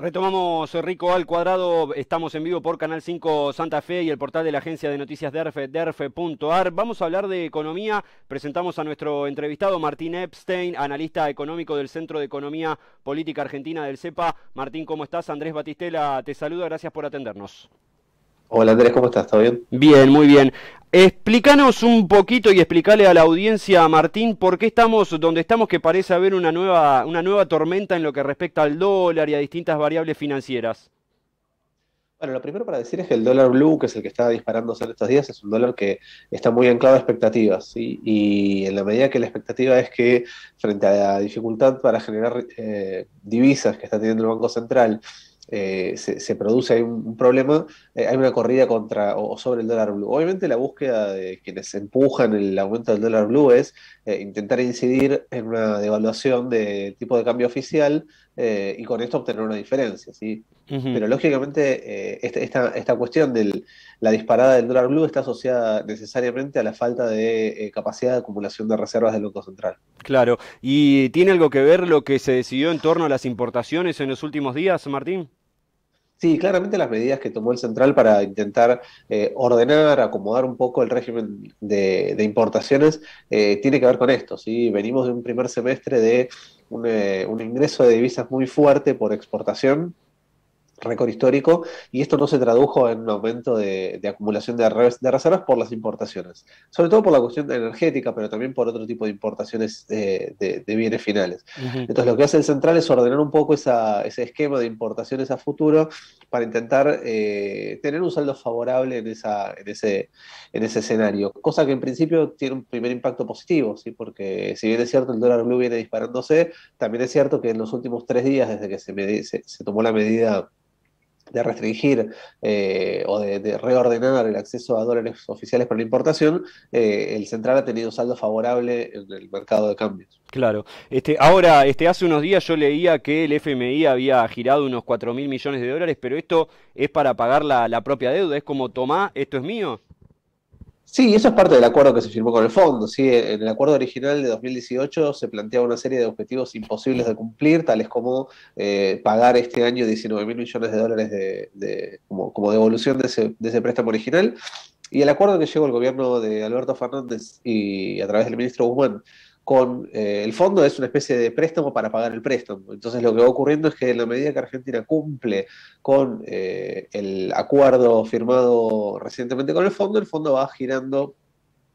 Retomamos Rico al cuadrado, estamos en vivo por Canal 5 Santa Fe y el portal de la agencia de noticias DERFE, derfe.ar. Vamos a hablar de economía, presentamos a nuestro entrevistado Martín Epstein, analista económico del Centro de Economía Política Argentina del CEPA. Martín, ¿cómo estás? Andrés Batistela te saluda, gracias por atendernos. Hola Andrés, ¿cómo estás? ¿Todo bien? Bien, muy bien. Explícanos un poquito y explícale a la audiencia, Martín, por qué estamos donde estamos, que parece haber una nueva tormenta en lo que respecta al dólar y a distintas variables financieras. Bueno, lo primero para decir es que el dólar blue, que es el que está disparándose en estos días, es un dólar que está muy anclado a expectativas, ¿sí? Y en la medida que la expectativa es que frente a la dificultad para generar divisas que está teniendo el Banco Central, se produce ahí un problema, hay una corrida contra o sobre el dólar blue. Obviamente la búsqueda de quienes empujan el aumento del dólar blue es intentar incidir en una devaluación de tipo de cambio oficial y con esto obtener una diferencia, ¿sí? Ujú. Pero lógicamente esta cuestión de la disparada del dólar blue está asociada necesariamente a la falta de capacidad de acumulación de reservas del Banco Central. Claro. ¿Y tiene algo que ver lo que se decidió en torno a las importaciones en los últimos días, Martín? Sí, claramente las medidas que tomó el Central para intentar ordenar, acomodar un poco el régimen de importaciones, tiene que ver con esto, ¿sí? Venimos de un primer semestre de un ingreso de divisas muy fuerte por exportación, récord histórico, y esto no se tradujo en un aumento de acumulación de reservas por las importaciones, sobre todo por la cuestión energética, pero también por otro tipo de importaciones de bienes finales. Ujú. Entonces, lo que hace el Central es ordenar un poco ese esquema de importaciones a futuro para intentar tener un saldo favorable en ese escenario, cosa que en principio tiene un primer impacto positivo, ¿sí? Porque si bien es cierto el dólar blue viene disparándose, también es cierto que en los últimos 3 días, desde que se tomó la medida de restringir o de reordenar el acceso a dólares oficiales para la importación, el central ha tenido saldo favorable en el mercado de cambios. Claro. Ahora, hace unos días yo leía que el FMI había girado unos 4.000 millones de dólares, pero esto es para pagar la propia deuda. Es como, tomá, esto es mío. Sí, eso es parte del acuerdo que se firmó con el fondo. ¿Sí? En el acuerdo original de 2018 se planteaba una serie de objetivos imposibles de cumplir, tales como pagar este año 19 mil millones de dólares como devolución de ese préstamo original. Y el acuerdo que llegó el gobierno de Alberto Fernández y a través del ministro Guzmán con el fondo es una especie de préstamo para pagar el préstamo. Entonces lo que va ocurriendo es que en la medida que Argentina cumple con el acuerdo firmado recientemente con el fondo va girando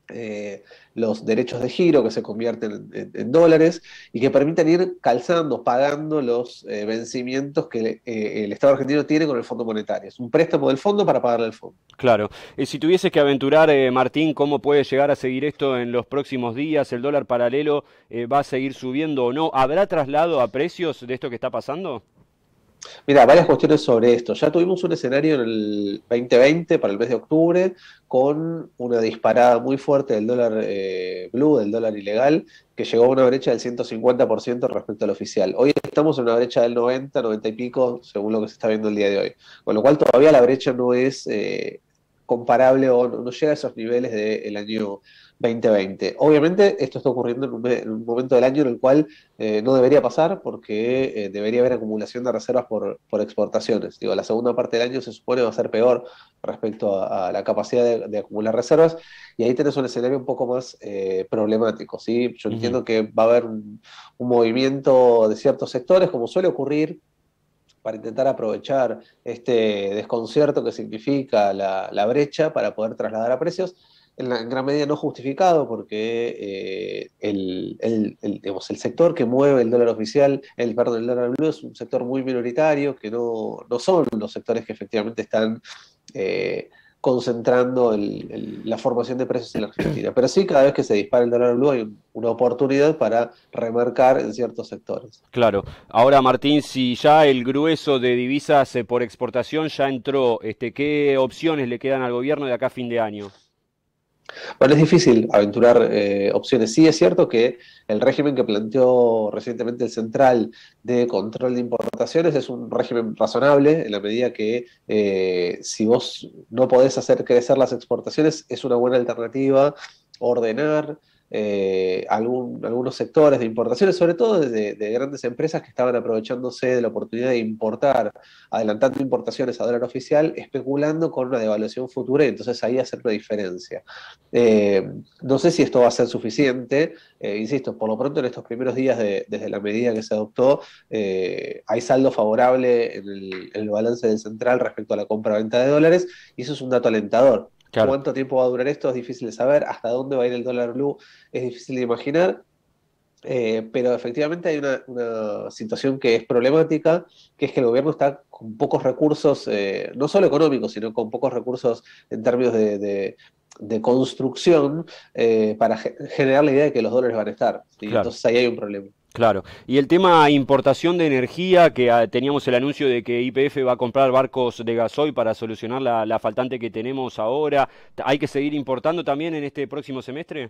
eh, los derechos de giro que se convierten en dólares y que permiten ir calzando, pagando los vencimientos que el Estado argentino tiene con el Fondo Monetario. Es un préstamo del fondo para pagarle al fondo. Claro. Si tuvieses que aventurar, Martín, ¿cómo puede llegar a seguir esto en los próximos días? ¿El dólar paralelo va a seguir subiendo o no? ¿Habrá traslado a precios de esto que está pasando? Mira, varias cuestiones sobre esto. Ya tuvimos un escenario en el 2020, para el mes de octubre, con una disparada muy fuerte del dólar blue, del dólar ilegal, que llegó a una brecha del 150% respecto al oficial. Hoy estamos en una brecha del 90, 90 y pico, según lo que se está viendo el día de hoy. Con lo cual todavía la brecha no es comparable o no llega a esos niveles del año 2020. Obviamente esto está ocurriendo en un momento del año en el cual no debería pasar porque debería haber acumulación de reservas por exportaciones. Digo, la segunda parte del año se supone va a ser peor respecto a la capacidad de acumular reservas y ahí tenés un escenario un poco más problemático, ¿sí? Yo Ujú. entiendo que va a haber un movimiento de ciertos sectores, como suele ocurrir, para intentar aprovechar este desconcierto que significa la brecha para poder trasladar a precios, en gran medida no justificado, porque digamos, el sector que mueve el dólar oficial, perdón, el dólar blue, es un sector muy minoritario, que no son los sectores que efectivamente están eh, concentrando la formación de precios en la Argentina. Pero sí, cada vez que se dispara el dólar blue hay una oportunidad para remarcar en ciertos sectores. Claro. Ahora, Martín, si ya el grueso de divisas por exportación ya entró, ¿qué opciones le quedan al gobierno de acá a fin de año? Bueno, es difícil aventurar opciones. Sí, es cierto que el régimen que planteó recientemente el Central de control de importaciones es un régimen razonable en la medida que si vos no podés hacer crecer las exportaciones, es una buena alternativa ordenar algunos sectores de importaciones, sobre todo de grandes empresas que estaban aprovechándose de la oportunidad de importar, adelantando importaciones a dólar oficial, especulando con una devaluación futura y entonces ahí hacer una diferencia. Eh, no sé si esto va a ser suficiente, insisto, por lo pronto en estos primeros días desde la medida que se adoptó, hay saldo favorable en el balance del central respecto a la compra-venta de dólares, y eso es un dato alentador. Claro. ¿Cuánto tiempo va a durar esto? Es difícil de saber. ¿Hasta dónde va a ir el dólar blue? Es difícil de imaginar. Pero efectivamente hay una situación que es problemática, que es que el gobierno está con pocos recursos, no solo económicos, sino con pocos recursos en términos de construcción, para generar la idea de que los dólares van a estar, ¿sí? Claro. Entonces ahí hay un problema. Claro. Y el tema importación de energía, que teníamos el anuncio de que YPF va a comprar barcos de gasoil para solucionar la faltante que tenemos ahora. ¿Hay que seguir importando también en este próximo semestre?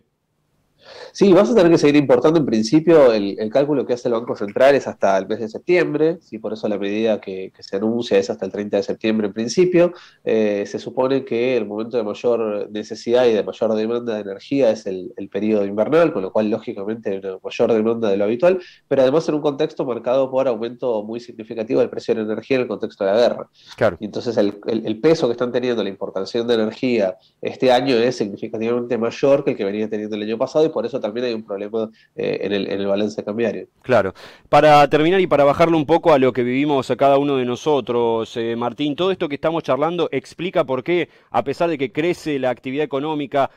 Sí, vas a tener que seguir importando en principio. El cálculo que hace el Banco Central es hasta el mes de septiembre, ¿sí? Por eso la medida que se anuncia es hasta el 30 de septiembre en principio. Se supone que el momento de mayor necesidad y de mayor demanda de energía es el periodo invernal, con lo cual lógicamente hay una mayor demanda de lo habitual, pero además en un contexto marcado por aumento muy significativo del precio de la energía en el contexto de la guerra. Claro. Y entonces el peso que están teniendo la importación de energía este año es significativamente mayor que el que venía teniendo el año pasado, y por eso también hay un problema en el balance cambiario. Claro. Para terminar y para bajarlo un poco a lo que vivimos a cada uno de nosotros, Martín, todo esto que estamos charlando explica por qué, a pesar de que crece la actividad económica,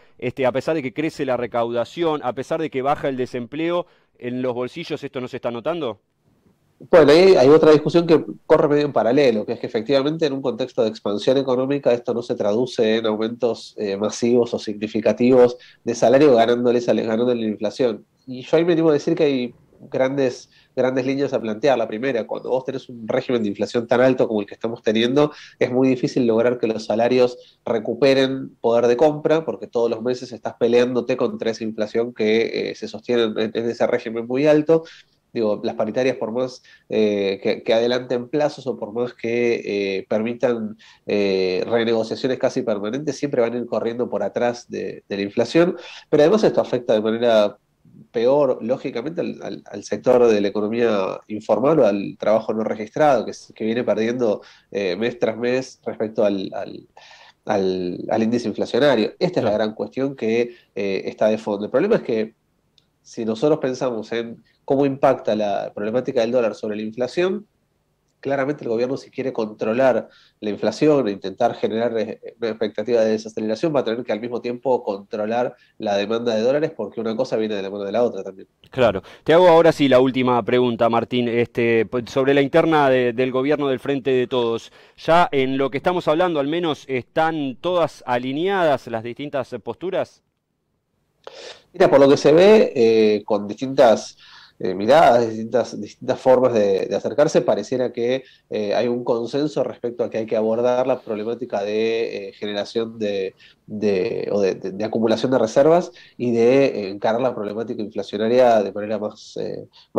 a pesar de que crece la recaudación, a pesar de que baja el desempleo, en los bolsillos esto no se está notando. Bueno, ahí hay otra discusión que corre medio en paralelo, que es que efectivamente en un contexto de expansión económica esto no se traduce en aumentos masivos o significativos de salario ganándole la inflación. Y yo ahí me animo a decir que hay grandes líneas a plantear. La primera, cuando vos tenés un régimen de inflación tan alto como el que estamos teniendo, es muy difícil lograr que los salarios recuperen poder de compra, porque todos los meses estás peleándote contra esa inflación que se sostiene en ese régimen muy alto. Digo, las paritarias, por más que adelanten plazos o por más que permitan renegociaciones casi permanentes, siempre van a ir corriendo por atrás de la inflación. Pero además esto afecta de manera peor, lógicamente, al sector de la economía informal o al trabajo no registrado, que viene perdiendo mes tras mes respecto al índice inflacionario. Esta es la Claro. gran cuestión que está de fondo. El problema es que si nosotros pensamos en cómo impacta la problemática del dólar sobre la inflación, claramente el gobierno, si quiere controlar la inflación e intentar generar una expectativa de desaceleración, va a tener que al mismo tiempo controlar la demanda de dólares, porque una cosa viene de la mano de la otra también. Claro. Te hago ahora sí la última pregunta, Martín, sobre la interna del gobierno del Frente de Todos. Ya en lo que estamos hablando, al menos, ¿están todas alineadas las distintas posturas? Mira, por lo que se ve, con distintas miradas, distintas formas de acercarse, pareciera que hay un consenso respecto a que hay que abordar la problemática de generación de acumulación de reservas y de encarar la problemática inflacionaria de manera más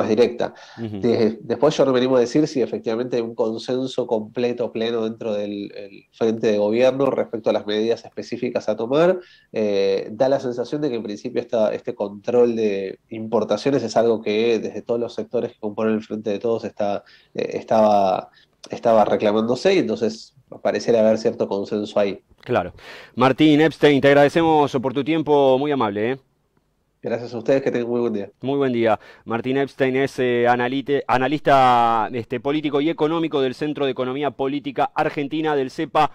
directa. Ujú. Después yo no me animo a decir si efectivamente hay un consenso completo, pleno dentro del frente de gobierno respecto a las medidas específicas a tomar. Da la sensación de que en principio este control de importaciones es algo que desde todos los sectores que componen el Frente de Todos estaba reclamándose, y entonces pareciera haber cierto consenso ahí. Claro. Martín Epstein, te agradecemos por tu tiempo, muy amable, ¿eh? Gracias a ustedes, que tengan muy buen día. Muy buen día. Martín Epstein es analista político y económico del Centro de Economía Política Argentina del CEPA.